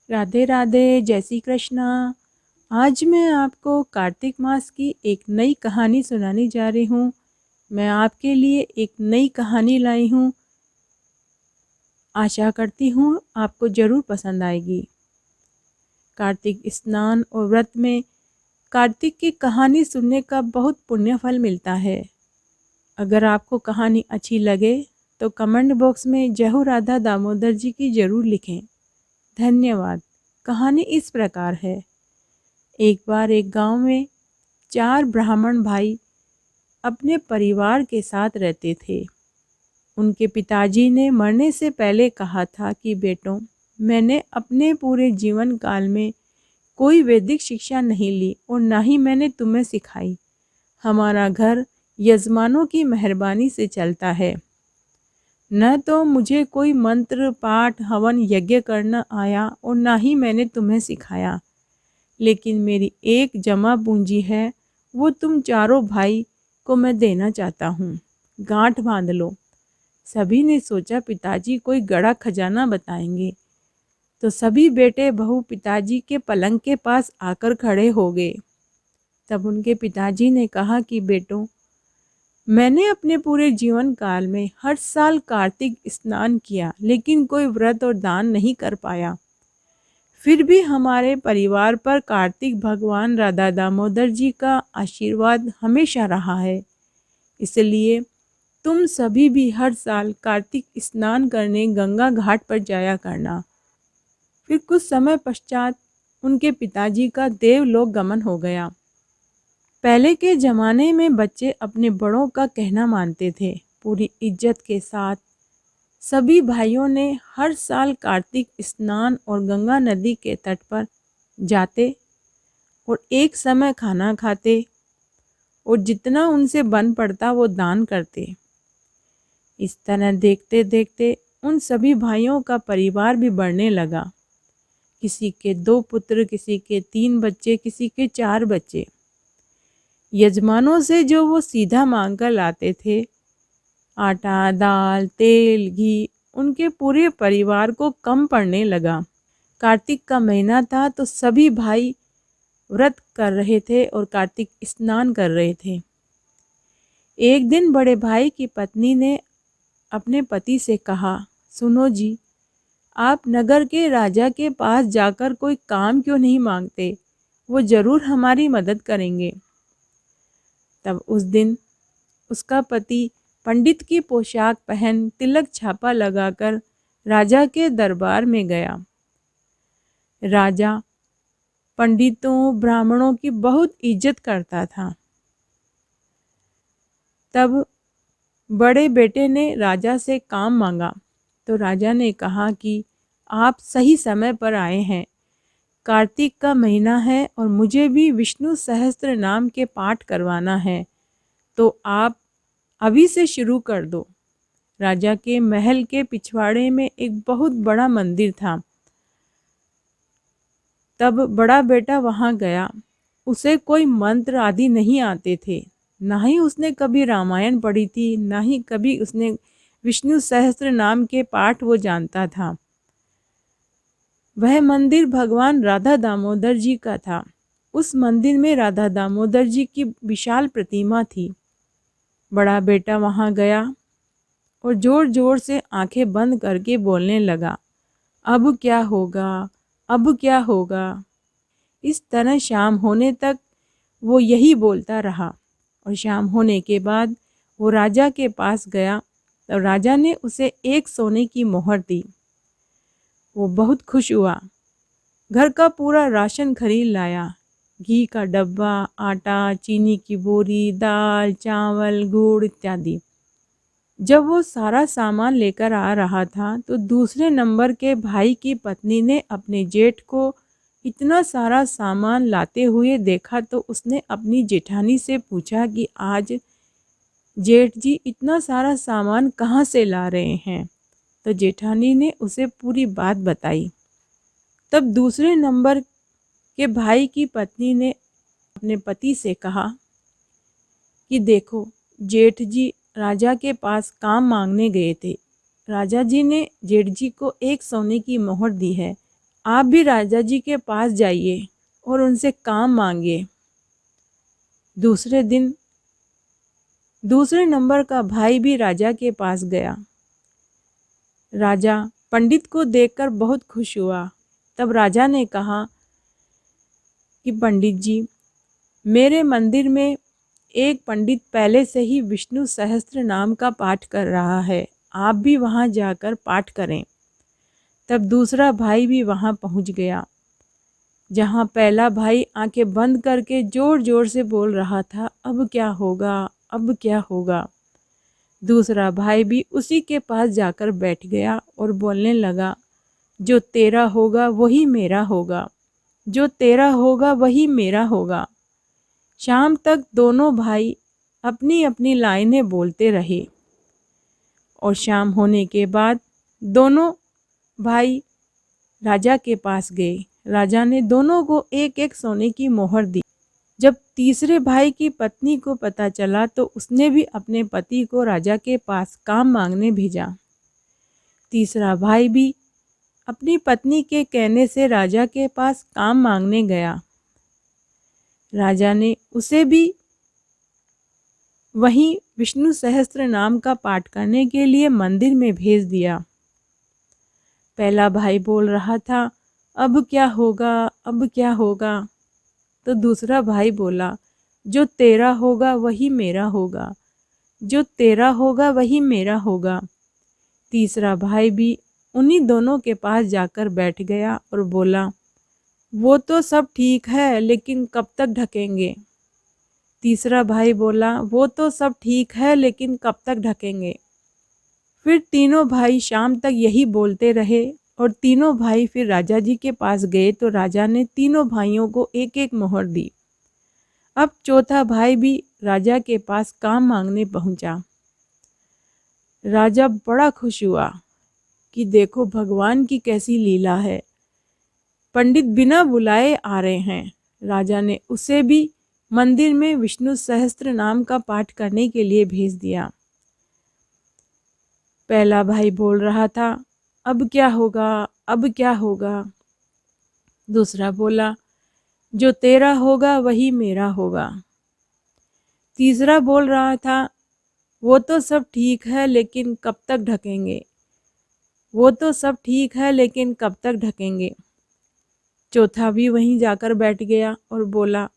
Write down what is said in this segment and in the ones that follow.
राधे राधे, जय श्री कृष्णा। आज मैं आपको कार्तिक मास की एक नई कहानी सुनाने जा रही हूँ। मैं आपके लिए एक नई कहानी लाई हूँ। आशा करती हूँ आपको ज़रूर पसंद आएगी। कार्तिक स्नान और व्रत में कार्तिक की कहानी सुनने का बहुत पुण्य फल मिलता है। अगर आपको कहानी अच्छी लगे तो कमेंट बॉक्स में जय हो राधा दामोदर जी की ज़रूर लिखें। धन्यवाद। कहानी इस प्रकार है। एक बार एक गांव में 4 ब्राह्मण भाई अपने परिवार के साथ रहते थे। उनके पिताजी ने मरने से पहले कहा था कि बेटों, मैंने अपने पूरे जीवन काल में कोई वैदिक शिक्षा नहीं ली और ना ही मैंने तुम्हें सिखाई। हमारा घर यजमानों की मेहरबानी से चलता है। न तो मुझे कोई मंत्र पाठ हवन यज्ञ करना आया और ना ही मैंने तुम्हें सिखाया। लेकिन मेरी एक जमा पूंजी है, वो तुम चारों भाई को मैं देना चाहता हूँ। गांठ बांध लो। सभी ने सोचा पिताजी कोई गड़ा खजाना बताएंगे, तो सभी बेटे बहू पिताजी के पलंग के पास आकर खड़े हो गए। तब उनके पिताजी ने कहा कि बेटों, मैंने अपने पूरे जीवन काल में हर साल कार्तिक स्नान किया, लेकिन कोई व्रत और दान नहीं कर पाया। फिर भी हमारे परिवार पर कार्तिक भगवान राधा दामोदर जी का आशीर्वाद हमेशा रहा है। इसलिए तुम सभी भी हर साल कार्तिक स्नान करने गंगा घाट पर जाया करना। फिर कुछ समय पश्चात उनके पिताजी का देवलोक गमन हो गया। पहले के जमाने में बच्चे अपने बड़ों का कहना मानते थे। पूरी इज्जत के साथ सभी भाइयों ने हर साल कार्तिक स्नान और गंगा नदी के तट पर जाते और एक समय खाना खाते और जितना उनसे बन पड़ता वो दान करते। इस तरह देखते देखते उन सभी भाइयों का परिवार भी बढ़ने लगा। किसी के 2 पुत्र, किसी के 3 बच्चे, किसी के 4 बच्चे। यजमानों से जो वो सीधा मांग कर लाते थे, आटा, दाल, तेल, घी, उनके पूरे परिवार को कम पड़ने लगा। कार्तिक का महीना था तो सभी भाई व्रत कर रहे थे और कार्तिक स्नान कर रहे थे। एक दिन बड़े भाई की पत्नी ने अपने पति से कहा, सुनो जी, आप नगर के राजा के पास जाकर कोई काम क्यों नहीं मांगते? वो जरूर हमारी मदद करेंगे। तब उस दिन उसका पति पंडित की पोशाक पहन तिलक छापा लगाकर राजा के दरबार में गया। राजा पंडितों ब्राह्मणों की बहुत इज्जत करता था। तब बड़े बेटे ने राजा से काम मांगा तो राजा ने कहा कि आप सही समय पर आए हैं। कार्तिक का महीना है और मुझे भी विष्णु सहस्त्र नाम के पाठ करवाना है, तो आप अभी से शुरू कर दो। राजा के महल के पिछवाड़े में एक बहुत बड़ा मंदिर था। तब बड़ा बेटा वहां गया। उसे कोई मंत्र आदि नहीं आते थे, ना ही उसने कभी रामायण पढ़ी थी, ना ही कभी उसने विष्णु सहस्त्र नाम के पाठ वो जानता था। वह मंदिर भगवान राधा दामोदर जी का था। उस मंदिर में राधा दामोदर जी की विशाल प्रतिमा थी। बड़ा बेटा वहां गया और जोर जोर से आंखें बंद करके बोलने लगा, अब क्या होगा, अब क्या होगा। इस तरह शाम होने तक वो यही बोलता रहा और शाम होने के बाद वो राजा के पास गया तो राजा ने उसे एक सोने की मोहर दी। वो बहुत खुश हुआ। घर का पूरा राशन खरीद लाया। घी का डब्बा, आटा, चीनी की बोरी, दाल, चावल, गुड़ इत्यादि। जब वो सारा सामान लेकर आ रहा था तो दूसरे नंबर के भाई की पत्नी ने अपने जेठ को इतना सारा सामान लाते हुए देखा तो उसने अपनी जेठानी से पूछा कि आज जेठ जी इतना सारा सामान कहाँ से ला रहे हैं। तो जेठानी ने उसे पूरी बात बताई। तब दूसरे नंबर के भाई की पत्नी ने अपने पति से कहा कि देखो, जेठ जी राजा के पास काम मांगने गए थे। राजा जी ने जेठ जी को एक सोने की मोहर दी है। आप भी राजा जी के पास जाइए और उनसे काम मांगिए। दूसरे दिन दूसरे नंबर का भाई भी राजा के पास गया। राजा पंडित को देखकर बहुत खुश हुआ। तब राजा ने कहा कि पंडित जी, मेरे मंदिर में एक पंडित पहले से ही विष्णु सहस्त्र नाम का पाठ कर रहा है, आप भी वहाँ जाकर पाठ करें। तब दूसरा भाई भी वहाँ पहुँच गया, जहाँ पहला भाई आंखें बंद करके जोर जोर से बोल रहा था, अब क्या होगा, अब क्या होगा। दूसरा भाई भी उसी के पास जाकर बैठ गया और बोलने लगा, जो तेरा होगा वही मेरा होगा, जो तेरा होगा वही मेरा होगा। शाम तक दोनों भाई अपनी अपनी लाइनें बोलते रहे और शाम होने के बाद दोनों भाई राजा के पास गए। राजा ने दोनों को एक एक सोने की मोहर दी। जब तीसरे भाई की पत्नी को पता चला तो उसने भी अपने पति को राजा के पास काम मांगने भेजा। तीसरा भाई भी अपनी पत्नी के कहने से राजा के पास काम मांगने गया। राजा ने उसे भी वहीं विष्णु सहस्त्र नाम का पाठ करने के लिए मंदिर में भेज दिया। पहला भाई बोल रहा था, अब क्या होगा, अब क्या होगा। तो दूसरा भाई बोला, जो तेरा होगा वही मेरा होगा, जो तेरा होगा वही मेरा होगा। तीसरा भाई भी उन्हीं दोनों के पास जाकर बैठ गया और बोला, वो तो सब ठीक है लेकिन कब तक ढकेंगे। तीसरा भाई बोला, वो तो सब ठीक है लेकिन कब तक ढकेंगे। फिर तीनों भाई शाम तक यही बोलते रहे और तीनों भाई फिर राजा जी के पास गए तो राजा ने तीनों भाइयों को एक एक मोहर दी। अब चौथा भाई भी राजा के पास काम मांगने पहुंचा। राजा बड़ा खुश हुआ कि देखो भगवान की कैसी लीला है, पंडित बिना बुलाए आ रहे हैं। राजा ने उसे भी मंदिर में विष्णु सहस्त्र नाम का पाठ करने के लिए भेज दिया। पहला भाई बोल रहा था, अब क्या होगा, अब क्या होगा। दूसरा बोला, जो तेरा होगा वही मेरा होगा। तीसरा बोल रहा था, वो तो सब ठीक है लेकिन कब तक ढकेंगे, वो तो सब ठीक है लेकिन कब तक ढकेंगे। चौथा भी वहीं जाकर बैठ गया और बोला,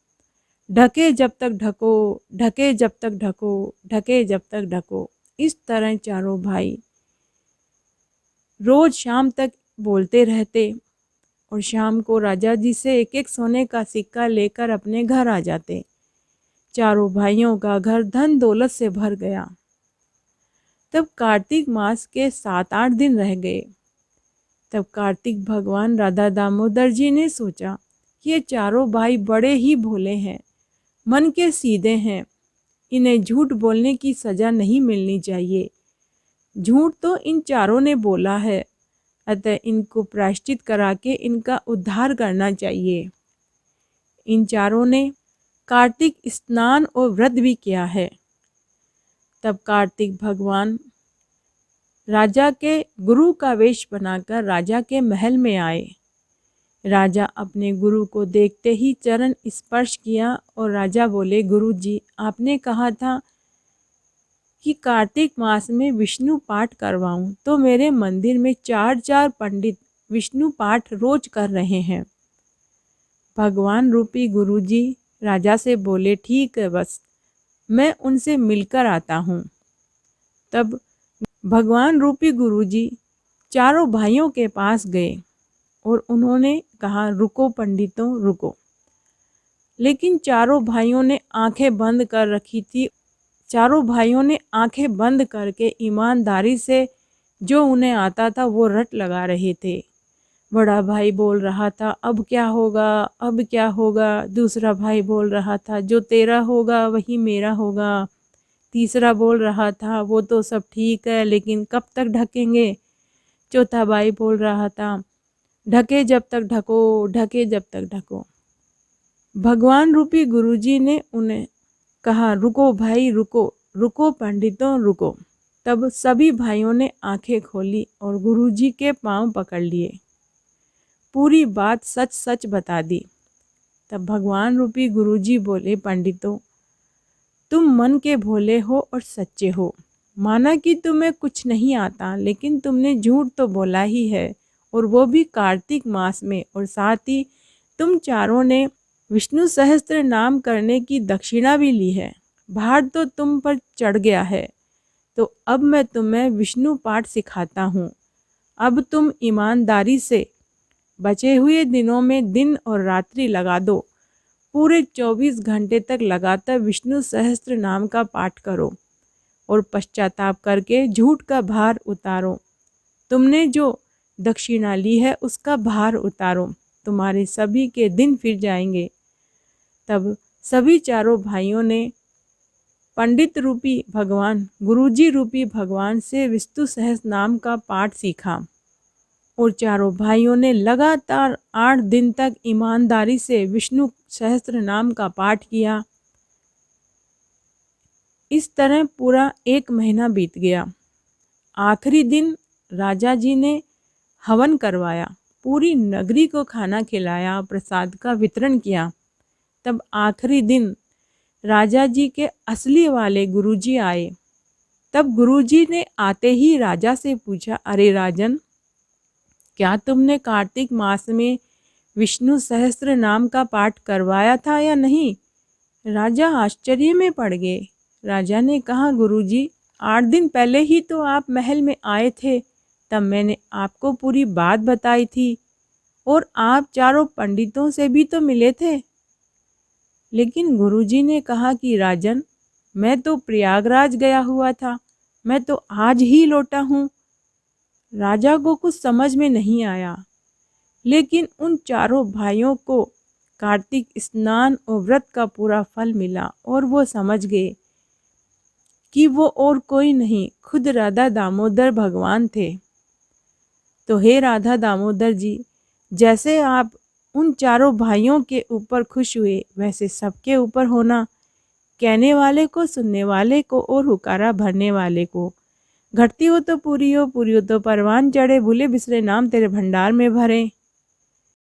ढके जब तक ढको, ढके जब तक ढको, ढके जब तक ढको। इस तरह चारों भाई रोज शाम तक बोलते रहते और शाम को राजा जी से एक एक सोने का सिक्का लेकर अपने घर आ जाते। चारों भाइयों का घर धन दौलत से भर गया। तब कार्तिक मास के 7-8 दिन रह गए। तब कार्तिक भगवान राधा दामोदर जी ने सोचा कि ये चारों भाई बड़े ही भोले हैं, मन के सीधे हैं, इन्हें झूठ बोलने की सज़ा नहीं मिलनी चाहिए। झूठ तो इन चारों ने बोला है, अतः इनको प्रायश्चित करा के इनका उद्धार करना चाहिए। इन चारों ने कार्तिक स्नान और व्रत भी किया है। तब कार्तिक भगवान राजा के गुरु का वेश बनाकर राजा के महल में आए। राजा अपने गुरु को देखते ही चरण स्पर्श किया और राजा बोले, गुरु जी, आपने कहा था कि कार्तिक मास में विष्णु पाठ करवाऊं, तो मेरे मंदिर में 4-4 पंडित विष्णु पाठ रोज कर रहे हैं। भगवान रूपी गुरुजी राजा से बोले, ठीक है, बस मैं उनसे मिलकर आता हूँ। तब भगवान रूपी गुरुजी चारों भाइयों के पास गए और उन्होंने कहा, रुको पंडितों, रुको। लेकिन चारों भाइयों ने आंखें बंद कर रखी थी। चारों भाइयों ने आंखें बंद करके ईमानदारी से जो उन्हें आता था वो रट लगा रहे थे। बड़ा भाई बोल रहा था, अब क्या होगा, अब क्या होगा। दूसरा भाई बोल रहा था, जो तेरा होगा वही मेरा होगा। तीसरा बोल रहा था, वो तो सब ठीक है लेकिन कब तक ढकेंगे। चौथा भाई बोल रहा था, ढके जब तक ढको, ढके जब तक ढको। भगवान रूपी गुरुजी ने उन्हें कहा, रुको भाई, रुको, रुको पंडितों, रुको। तब सभी भाइयों ने आंखें खोली और गुरुजी के पांव पकड़ लिए। पूरी बात सच सच बता दी। तब भगवान रूपी गुरुजी बोले, पंडितों, तुम मन के भोले हो और सच्चे हो। माना कि तुम्हें कुछ नहीं आता, लेकिन तुमने झूठ तो बोला ही है, और वो भी कार्तिक मास में। और साथ ही तुम चारों ने विष्णु सहस्त्र नाम करने की दक्षिणा भी ली है। भार तो तुम पर चढ़ गया है, तो अब मैं तुम्हें विष्णु पाठ सिखाता हूँ। अब तुम ईमानदारी से बचे हुए दिनों में दिन और रात्रि लगा दो। पूरे 24 घंटे तक लगातार विष्णु सहस्त्र नाम का पाठ करो और पश्चाताप करके झूठ का भार उतारो। तुमने जो दक्षिणा ली है उसका भार उतारो, तुम्हारे सभी के दिन फिर जाएंगे। तब सभी चारों भाइयों ने पंडित रूपी भगवान, गुरुजी रूपी भगवान से विष्णु सहस्त्र नाम का पाठ सीखा और चारों भाइयों ने लगातार 8 दिन तक ईमानदारी से विष्णु सहस्त्र नाम का पाठ किया। इस तरह पूरा 1 महीना बीत गया। आखिरी दिन राजा जी ने हवन करवाया, पूरी नगरी को खाना खिलाया, प्रसाद का वितरण किया। तब आखिरी दिन राजा जी के असली वाले गुरुजी आए। तब गुरुजी ने आते ही राजा से पूछा, अरे राजन, क्या तुमने कार्तिक मास में विष्णु सहस्त्र नाम का पाठ करवाया था या नहीं? राजा आश्चर्य में पड़ गए। राजा ने कहा, गुरुजी, 8 दिन पहले ही तो आप महल में आए थे, तब मैंने आपको पूरी बात बताई थी और आप चारों पंडितों से भी तो मिले थे। लेकिन गुरुजी ने कहा कि राजन, मैं तो प्रयागराज गया हुआ था, मैं तो आज ही लौटा हूँ। राजा को कुछ समझ में नहीं आया, लेकिन उन चारों भाइयों को कार्तिक स्नान और व्रत का पूरा फल मिला और वो समझ गए कि वो और कोई नहीं, खुद राधा दामोदर भगवान थे। तो हे राधा दामोदर जी, जैसे आप उन चारों भाइयों के ऊपर खुश हुए, वैसे सबके ऊपर होना। कहने वाले को, सुनने वाले को और हुकारा भरने वाले को। घटती हो तो पूरी हो, पूरी हो तो परवान चढ़े, भूले बिसरे नाम तेरे भंडार में भरे।